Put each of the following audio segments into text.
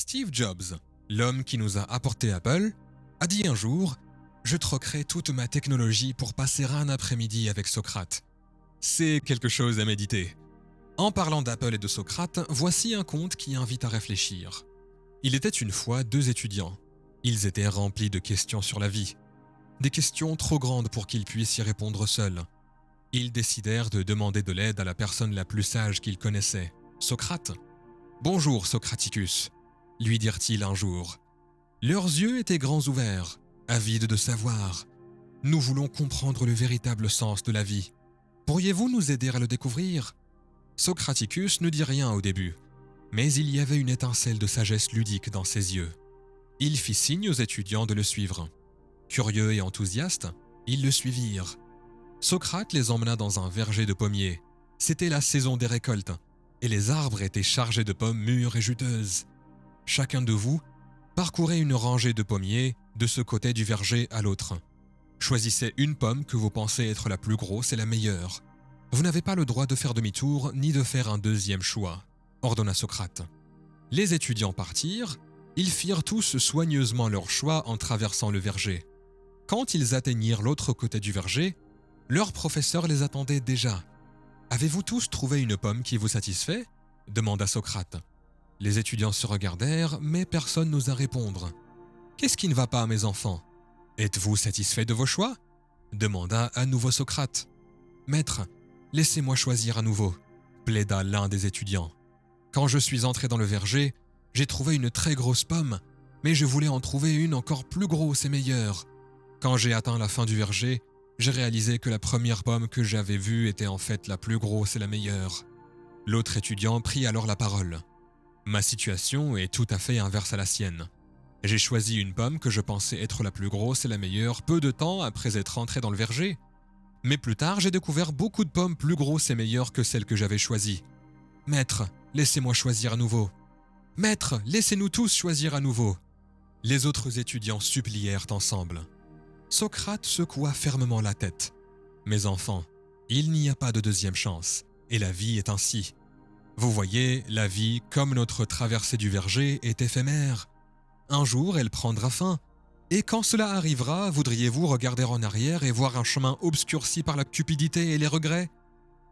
Steve Jobs, l'homme qui nous a apporté Apple, a dit un jour « Je troquerai toute ma technologie pour passer un après-midi avec Socrate ». C'est quelque chose à méditer. En parlant d'Apple et de Socrate, voici un conte qui invite à réfléchir. Il était une fois deux étudiants. Ils étaient remplis de questions sur la vie. Des questions trop grandes pour qu'ils puissent y répondre seuls. Ils décidèrent de demander de l'aide à la personne la plus sage qu'ils connaissaient, Socrate. « Bonjour, Socraticus », lui dirent-ils un jour. Leurs yeux étaient grands ouverts, avides de savoir. « Nous voulons comprendre le véritable sens de la vie. Pourriez-vous nous aider à le découvrir ?» Socraticus ne dit rien au début, mais il y avait une étincelle de sagesse ludique dans ses yeux. Il fit signe aux étudiants de le suivre. Curieux et enthousiastes, ils le suivirent. Socrate les emmena dans un verger de pommiers. C'était la saison des récoltes, et les arbres étaient chargés de pommes mûres et juteuses. Chacun de vous parcourez une rangée de pommiers de ce côté du verger à l'autre. Choisissez une pomme que vous pensez être la plus grosse et la meilleure. Vous n'avez pas le droit de faire demi-tour ni de faire un deuxième choix, ordonna Socrate. Les étudiants partirent, ils firent tous soigneusement leur choix en traversant le verger. Quand ils atteignirent l'autre côté du verger, leur professeur les attendait déjà. « Avez-vous tous trouvé une pomme qui vous satisfait ?» demanda Socrate. Les étudiants se regardèrent, mais personne n'osa répondre. « Qu'est-ce qui ne va pas, mes enfants ? Êtes-vous satisfaits de vos choix ?» demanda à nouveau Socrate. « Maître, laissez-moi choisir à nouveau », plaida l'un des étudiants. « Quand je suis entré dans le verger, j'ai trouvé une très grosse pomme, mais je voulais en trouver une encore plus grosse et meilleure. Quand j'ai atteint la fin du verger, j'ai réalisé que la première pomme que j'avais vue était en fait la plus grosse et la meilleure. » L'autre étudiant prit alors la parole. « Ma situation est tout à fait inverse à la sienne. J'ai choisi une pomme que je pensais être la plus grosse et la meilleure peu de temps après être entré dans le verger. Mais plus tard, j'ai découvert beaucoup de pommes plus grosses et meilleures que celles que j'avais choisies. Maître, laissez-moi choisir à nouveau. Maître, laissez-nous tous choisir à nouveau. » Les autres étudiants supplièrent ensemble. Socrate secoua fermement la tête. « Mes enfants, il n'y a pas de deuxième chance, et la vie est ainsi. Vous voyez, la vie, comme notre traversée du verger, est éphémère. Un jour, elle prendra fin. Et quand cela arrivera, voudriez-vous regarder en arrière et voir un chemin obscurci par la cupidité et les regrets?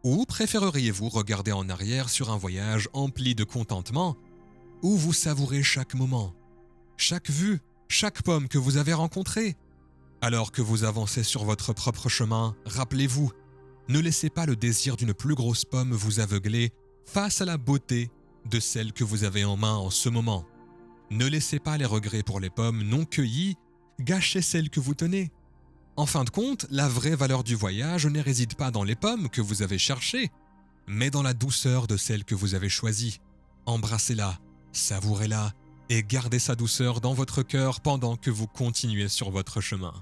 Ou préféreriez-vous regarder en arrière sur un voyage empli de contentement, où vous savourez chaque moment, chaque vue, chaque pomme que vous avez rencontrée? Alors que vous avancez sur votre propre chemin, rappelez-vous, ne laissez pas le désir d'une plus grosse pomme vous aveugler face à la beauté de celle que vous avez en main en ce moment. Ne laissez pas les regrets pour les pommes non cueillies gâcher celles que vous tenez. En fin de compte, la vraie valeur du voyage ne réside pas dans les pommes que vous avez cherchées, mais dans la douceur de celle que vous avez choisie. Embrassez-la, savourez-la et gardez sa douceur dans votre cœur pendant que vous continuez sur votre chemin.